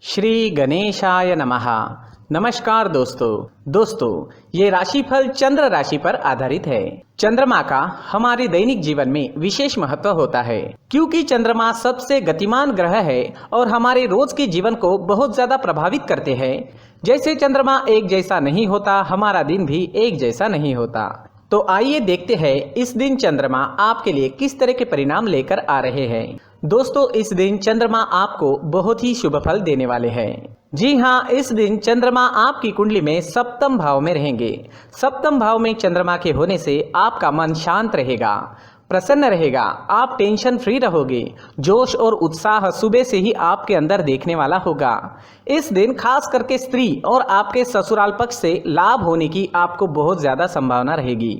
श्री गणेशाय नमः। नमस्कार दोस्तों, ये राशिफल चंद्र राशि पर आधारित है। चंद्रमा का हमारे दैनिक जीवन में विशेष महत्व होता है क्योंकि चंद्रमा सबसे गतिमान ग्रह है और हमारे रोज के जीवन को बहुत ज्यादा प्रभावित करते हैं। जैसे चंद्रमा एक जैसा नहीं होता, हमारा दिन भी एक जैसा नहीं होता। तो आइए देखते हैं इस दिन चंद्रमा आपके लिए किस तरह के परिणाम लेकर आ रहे हैं। दोस्तों, इस दिन चंद्रमा आपको बहुत ही शुभ फल देने वाले हैं। जी हाँ, इस दिन चंद्रमा आपकी कुंडली में सप्तम भाव में रहेंगे। सप्तम भाव में चंद्रमा के होने से आपका मन शांत रहेगा, प्रसन्न रहेगा, आप टेंशन फ्री रहोगे। जोश और उत्साह सुबह से ही आपके अंदर देखने वाला होगा। इस दिन खास करके स्त्री और आपके ससुराल पक्ष से लाभ होने की आपको बहुत ज्यादा संभावना रहेगी।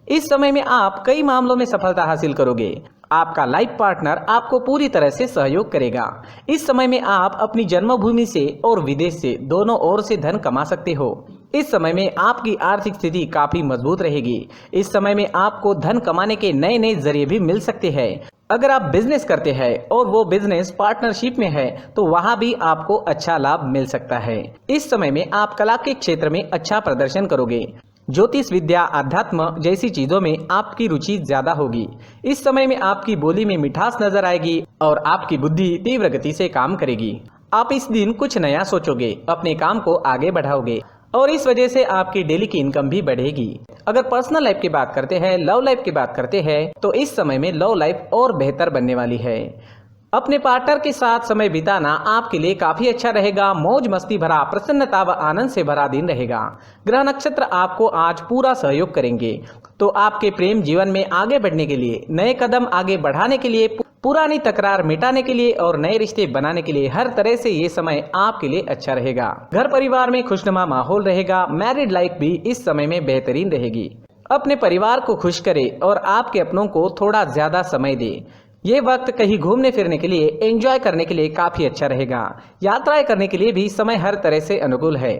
इस समय में आप कई मामलों में सफलता हासिल करोगे। आपका लाइफ पार्टनर आपको पूरी तरह से सहयोग करेगा। इस समय में आप अपनी जन्मभूमि से और विदेश से दोनों ओर से धन कमा सकते हो। इस समय में आपकी आर्थिक स्थिति काफी मजबूत रहेगी। इस समय में आपको धन कमाने के नए नए जरिए भी मिल सकते हैं। अगर आप बिजनेस करते हैं और वो बिजनेस पार्टनरशिप में है तो वहां भी आपको अच्छा लाभ मिल सकता है। इस समय में आप कला के क्षेत्र में अच्छा प्रदर्शन करोगे। ज्योतिष विद्या, अध्यात्म जैसी चीजों में आपकी रुचि ज्यादा होगी। इस समय में आपकी बोली में मिठास नजर आएगी और आपकी बुद्धि तीव्र गति से काम करेगी। आप इस दिन कुछ नया सोचोगे, अपने काम को आगे बढ़ाओगे और इस वजह से आपकी डेली की इनकम भी बढ़ेगी। अगर पर्सनल लाइफ की बात करते हैं, लव लाइफ की बात करते हैं तो इस समय में लव लाइफ और बेहतर बनने वाली है। अपने पार्टनर के साथ समय बिताना आपके लिए काफी अच्छा रहेगा। मौज मस्ती भरा, प्रसन्नता व आनंद से भरा दिन रहेगा। ग्रह नक्षत्र आपको आज पूरा सहयोग करेंगे। तो आपके प्रेम जीवन में आगे बढ़ने के लिए, नए कदम आगे बढ़ाने के लिए, पुरानी तकरार मिटाने के लिए और नए रिश्ते बनाने के लिए हर तरह से ये समय आपके लिए अच्छा रहेगा। घर परिवार में खुशनुमा माहौल रहेगा। मैरिड लाइफ भी इस समय में बेहतरीन रहेगी। अपने परिवार को खुश करे और आपके अपनों को थोड़ा ज्यादा समय दे। ये वक्त कहीं घूमने फिरने के लिए, एंजॉय करने के लिए काफी अच्छा रहेगा। यात्राएं करने के लिए भी समय हर तरह से अनुकूल है।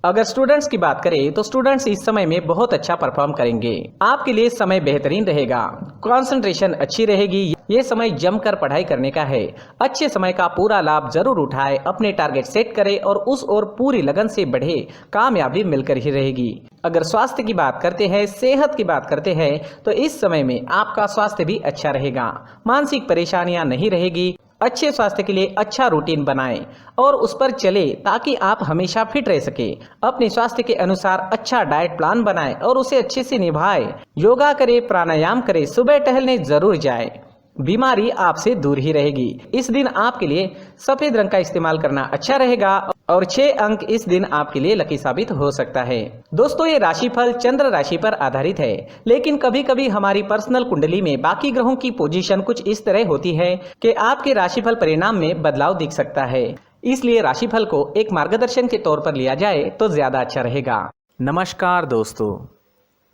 अगर स्टूडेंट्स की बात करें तो स्टूडेंट्स इस समय में बहुत अच्छा परफॉर्म करेंगे। आपके लिए समय बेहतरीन रहेगा, कंसंट्रेशन अच्छी रहेगी। ये समय जमकर पढ़ाई करने का है। अच्छे समय का पूरा लाभ जरूर उठाए, अपने टारगेट सेट करे और उस ओर पूरी लगन से बढ़े। कामयाबी मिलकर ही रहेगी। अगर स्वास्थ्य की बात करते हैं, सेहत की बात करते हैं तो इस समय में आपका स्वास्थ्य भी अच्छा रहेगा। मानसिक परेशानियां नहीं रहेगी। अच्छे स्वास्थ्य के लिए अच्छा रूटीन बनाएं और उस पर चले ताकि आप हमेशा फिट रह सके। अपने स्वास्थ्य के अनुसार अच्छा डाइट प्लान बनाएं और उसे अच्छे से निभाएं। योगा करें, प्राणायाम करें, सुबह टहलने जरूर जाएं। बीमारी आपसे दूर ही रहेगी। इस दिन आपके लिए सफेद रंग का इस्तेमाल करना अच्छा रहेगा और 6 अंक इस दिन आपके लिए लकी साबित हो सकता है। दोस्तों, ये राशिफल चंद्र राशि पर आधारित है, लेकिन कभी कभी हमारी पर्सनल कुंडली में बाकी ग्रहों की पोजीशन कुछ इस तरह होती है कि आपके राशिफल परिणाम में बदलाव दिख सकता है। इसलिए राशिफल को एक मार्गदर्शन के तौर पर लिया जाए तो ज्यादा अच्छा रहेगा। नमस्कार दोस्तों,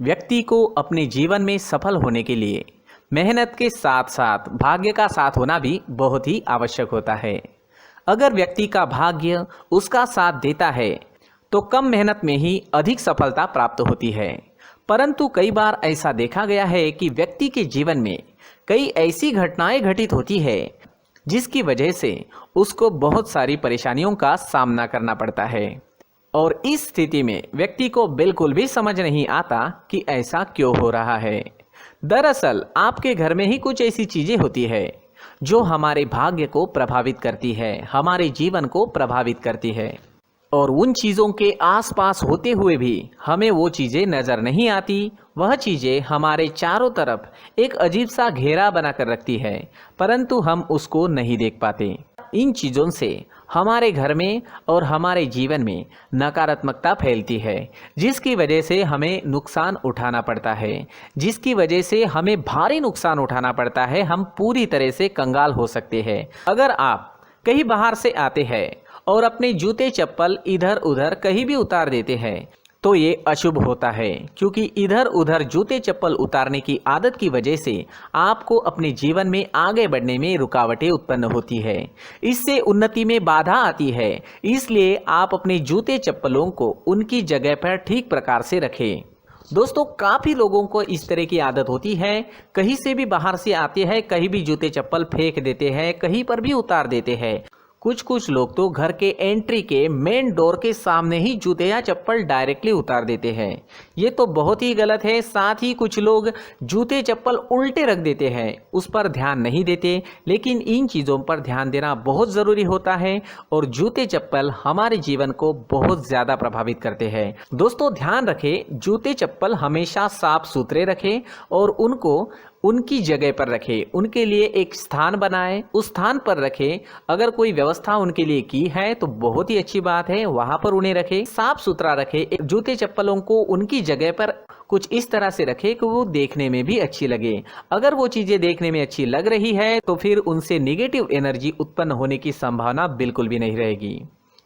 व्यक्ति को अपने जीवन में सफल होने के लिए मेहनत के साथ साथ भाग्य का साथ होना भी बहुत ही आवश्यक होता है। अगर व्यक्ति का भाग्य उसका साथ देता है तो कम मेहनत में ही अधिक सफलता प्राप्त होती है। परंतु कई बार ऐसा देखा गया है कि व्यक्ति के जीवन में कई ऐसी घटनाएं घटित होती है जिसकी वजह से उसको बहुत सारी परेशानियों का सामना करना पड़ता है और इस स्थिति में व्यक्ति को बिल्कुल भी समझ नहीं आता कि ऐसा क्यों हो रहा है। दरअसल आपके घर में ही कुछ ऐसी चीजें होती है जो हमारे भाग्य को प्रभावित करती है, हमारे जीवन को प्रभावित करती है और उन चीजों के आसपास होते हुए भी हमें वो चीजें नजर नहीं आती। वह चीजें हमारे चारों तरफ एक अजीब सा घेरा बनाकर रखती है, परंतु हम उसको नहीं देख पाते। इन चीजों से हमारे घर में और हमारे जीवन में नकारात्मकता फैलती है, जिसकी वजह से हमें नुकसान उठाना पड़ता है, जिसकी वजह से हमें भारी नुकसान उठाना पड़ता है। हम पूरी तरह से कंगाल हो सकते हैं। अगर आप कहीं बाहर से आते हैं और अपने जूते चप्पल इधर उधर कहीं भी उतार देते हैं तो ये अशुभ होता है, क्योंकि इधर उधर जूते चप्पल उतारने की आदत की वजह से आपको अपने जीवन में आगे बढ़ने में रुकावटें उत्पन्न होती है। इससे उन्नति में बाधा आती है। इसलिए आप अपने जूते चप्पलों को उनकी जगह पर ठीक प्रकार से रखें। दोस्तों, काफी लोगों को इस तरह की आदत होती है, कहीं से भी बाहर से आते हैं, कहीं भी जूते चप्पल फेंक देते हैं, कहीं पर भी उतार देते हैं। कुछ कुछ लोग तो घर के एंट्री के मेन डोर के सामने ही जूते या चप्पल डायरेक्टली उतार देते हैं। ये तो बहुत ही गलत है। साथ ही कुछ लोग जूते चप्पल उल्टे रख देते हैं, उस पर ध्यान नहीं देते। लेकिन इन चीज़ों पर ध्यान देना बहुत ज़रूरी होता है और जूते चप्पल हमारे जीवन को बहुत ज़्यादा प्रभावित करते हैं। दोस्तों ध्यान रखें, जूते चप्पल हमेशा साफ सुथरे रखें और उनको उनकी जगह पर रखें। उनके लिए एक स्थान बनाएं, उस स्थान पर रखें। अगर कोई व्यवस्था उनके लिए की है तो बहुत ही अच्छी बात है, वहां पर उन्हें रखें, साफ सुथरा रखें। जूते चप्पलों को उनकी जगह पर कुछ इस तरह से रखें कि वो देखने में भी अच्छी लगे। अगर वो चीजें देखने में अच्छी लग रही है तो फिर उनसे निगेटिव एनर्जी उत्पन्न होने की संभावना बिल्कुल भी नहीं रहेगी।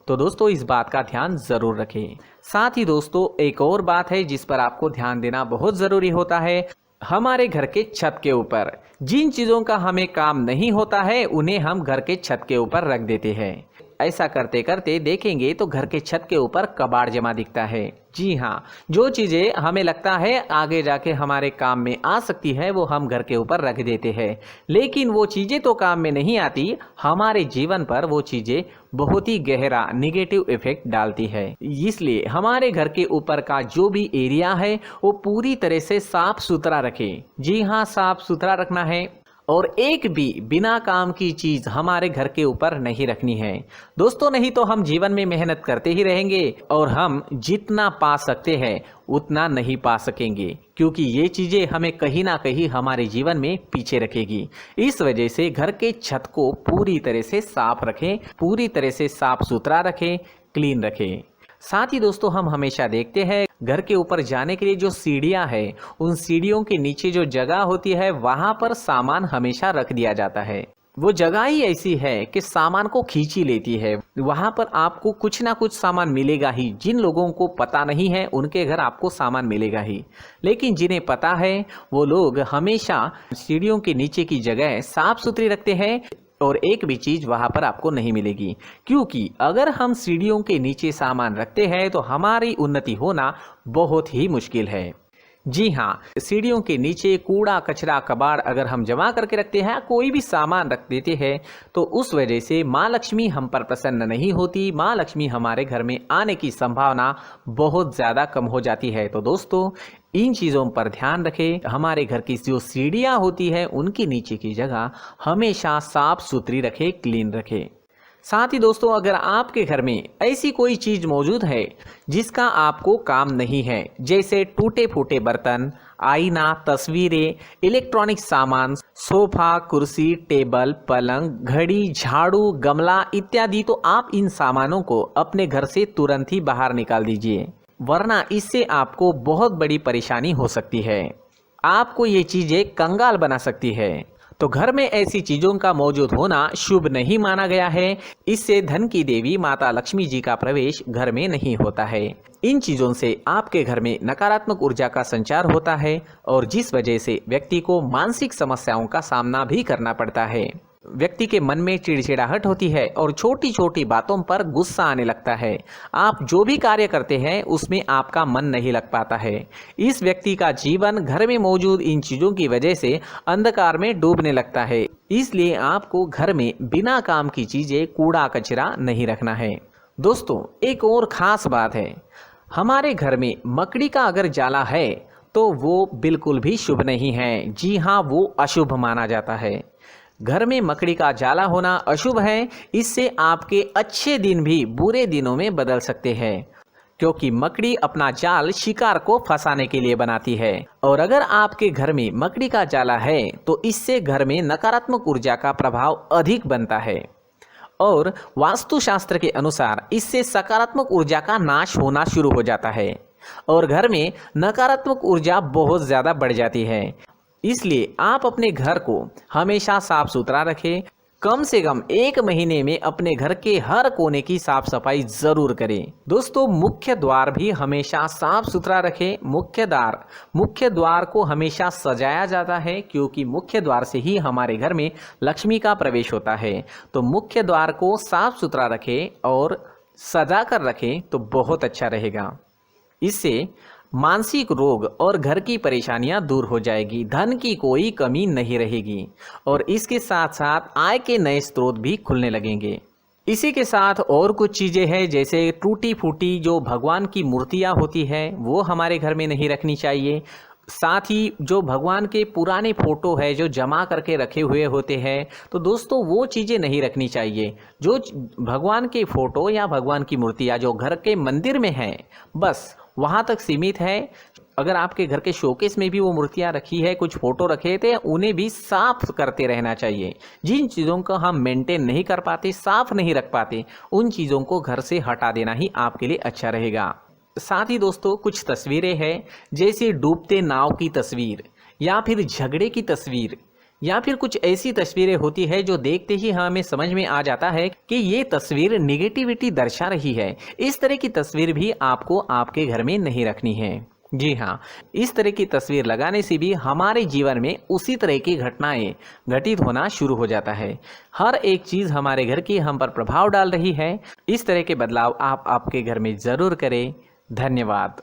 तो दोस्तों इस बात का ध्यान जरूर रखें। साथ ही दोस्तों एक और बात है जिस पर आपको ध्यान देना बहुत जरूरी होता है। हमारे घर के छत के ऊपर जिन चीज़ों का हमें काम नहीं होता है उन्हें हम घर के छत के ऊपर रख देते हैं। ऐसा करते करते देखेंगे तो घर के छत के ऊपर कबाड़ जमा दिखता है। जी हाँ, जो चीज़ें हमें लगता है आगे जाके हमारे काम में आ सकती है वो हम घर के ऊपर रख देते हैं, लेकिन वो चीज़ें तो काम में नहीं आती, हमारे जीवन पर वो चीज़ें बहुत ही गहरा निगेटिव इफेक्ट डालती है। इसलिए हमारे घर के ऊपर का जो भी एरिया है वो पूरी तरह से साफ सुथरा रखें। जी हाँ, साफ सुथरा रखना है और एक भी बिना काम की चीज हमारे घर के ऊपर नहीं रखनी है। दोस्तों नहीं तो हम जीवन में मेहनत करते ही रहेंगे और हम जितना पा सकते हैं उतना नहीं पा सकेंगे, क्योंकि ये चीजें हमें कहीं ना कहीं हमारे जीवन में पीछे रखेगी। इस वजह से घर के छत को पूरी तरह से साफ रखें, पूरी तरह से साफ सुथरा रखें, क्लीन रखें। साथ ही दोस्तों हम हमेशा देखते हैं घर के ऊपर जाने के लिए जो सीढ़ियां हैं, उन सीढ़ियों के नीचे जो जगह होती है वहां पर सामान हमेशा रख दिया जाता है। वो जगह ही ऐसी है कि सामान को खींच ही लेती है। वहां पर आपको कुछ ना कुछ सामान मिलेगा ही। जिन लोगों को पता नहीं है उनके घर आपको सामान मिलेगा ही, लेकिन जिन्हें पता है वो लोग हमेशा सीढ़ियों के नीचे की जगह साफ सुथरी रखते हैं और एक भी चीज वहां पर आपको नहीं मिलेगी, क्योंकि अगर हम सीढ़ियों के नीचे सामान रखते हैं तो हमारी उन्नति होना बहुत ही मुश्किल है। जी हाँ, सीढ़ियों के नीचे कूड़ा कचरा कबाड़ अगर हम जमा करके रखते हैं, कोई भी सामान रख देते हैं, तो उस वजह से माँ लक्ष्मी हम पर प्रसन्न नहीं होती। माँ लक्ष्मी हमारे घर में आने की संभावना बहुत ज़्यादा कम हो जाती है। तो दोस्तों इन चीज़ों पर ध्यान रखें। हमारे घर की जो सीढ़ियाँ होती है उनकी नीचे की जगह हमेशा साफ सुथरी रखें, क्लीन रखें। साथ ही दोस्तों अगर आपके घर में ऐसी कोई चीज मौजूद है जिसका आपको काम नहीं है, जैसे टूटे फूटे बर्तन, आईना, तस्वीरें, इलेक्ट्रॉनिक सामान, सोफा, कुर्सी, टेबल, पलंग, घड़ी, झाड़ू, गमला इत्यादि, तो आप इन सामानों को अपने घर से तुरंत ही बाहर निकाल दीजिए, वरना इससे आपको बहुत बड़ी परेशानी हो सकती है। आपको ये चीजें कंगाल बना सकती है। तो घर में ऐसी चीजों का मौजूद होना शुभ नहीं माना गया है। इससे धन की देवी माता लक्ष्मी जी का प्रवेश घर में नहीं होता है। इन चीजों से आपके घर में नकारात्मक ऊर्जा का संचार होता है और जिस वजह से व्यक्ति को मानसिक समस्याओं का सामना भी करना पड़ता है। व्यक्ति के मन में चिड़चिड़ाहट होती है और छोटी छोटी बातों पर गुस्सा आने लगता है। आप जो भी कार्य करते हैं उसमें आपका मन नहीं लग पाता है। इस व्यक्ति का जीवन घर में मौजूद इन चीजों की वजह से अंधकार में डूबने लगता है। इसलिए आपको घर में बिना काम की चीजें, कूड़ा कचरा नहीं रखना है। दोस्तों एक और खास बात है, हमारे घर में मकड़ी का अगर जाला है तो वो बिल्कुल भी शुभ नहीं है। जी हाँ, वो अशुभ माना जाता है। घर में मकड़ी का जाला होना अशुभ है। इससे आपके अच्छे दिन भी बुरे दिनों में बदल सकते हैं, क्योंकि मकड़ी अपना जाल शिकार को फंसाने के लिए बनाती है। और अगर आपके घर में मकड़ी का जाला है तो इससे घर में नकारात्मक ऊर्जा का प्रभाव अधिक बनता है और वास्तुशास्त्र के अनुसार इससे सकारात्मक ऊर्जा का नाश होना शुरू हो जाता है और घर में नकारात्मक ऊर्जा बहुत ज़्यादा बढ़ जाती है। इसलिए आप अपने घर को हमेशा साफ सुथरा रखें। कम से कम 1 महीने में अपने घर के हर कोने की साफ सफाई जरूर करें। दोस्तों मुख्य द्वार भी हमेशा साफ सुथरा रखें। मुख्य द्वार को हमेशा सजाया जाता है, क्योंकि मुख्य द्वार से ही हमारे घर में लक्ष्मी का प्रवेश होता है। तो मुख्य द्वार को साफ सुथरा रखें और सजा कर रखें तो बहुत अच्छा रहेगा। इससे मानसिक रोग और घर की परेशानियां दूर हो जाएगी, धन की कोई कमी नहीं रहेगी और इसके साथ साथ आय के नए स्रोत भी खुलने लगेंगे। इसी के साथ और कुछ चीज़ें हैं, जैसे टूटी फूटी जो भगवान की मूर्तियाँ होती है वो हमारे घर में नहीं रखनी चाहिए। साथ ही जो भगवान के पुराने फ़ोटो है जो जमा करके रखे हुए होते हैं, तो दोस्तों वो चीज़ें नहीं रखनी चाहिए। जो भगवान के फ़ोटो या भगवान की मूर्तियाँ जो घर के मंदिर में हैं, बस वहाँ तक सीमित है। अगर आपके घर के शोकेस में भी वो मूर्तियाँ रखी है, कुछ फ़ोटो रखे थे, उन्हें भी साफ़ करते रहना चाहिए। जिन चीज़ों को हम मेंटेन नहीं कर पाते, साफ़ नहीं रख पाते, उन चीज़ों को घर से हटा देना ही आपके लिए अच्छा रहेगा। साथ ही दोस्तों कुछ तस्वीरें हैं, जैसे डूबते नाव की तस्वीर या फिर झगड़े की तस्वीर या फिर कुछ ऐसी तस्वीरें होती है जो देखते ही हमें समझ में आ जाता है कि ये तस्वीर निगेटिविटी दर्शा रही है। इस तरह की तस्वीर भी आपको आपके घर में नहीं रखनी है। जी हाँ, इस तरह की तस्वीर लगाने से भी हमारे जीवन में उसी तरह की घटनाएं घटित होना शुरू हो जाता है। हर एक चीज़ हमारे घर की हम पर प्रभाव डाल रही है। इस तरह के बदलाव आप आपके घर में ज़रूर करें। धन्यवाद।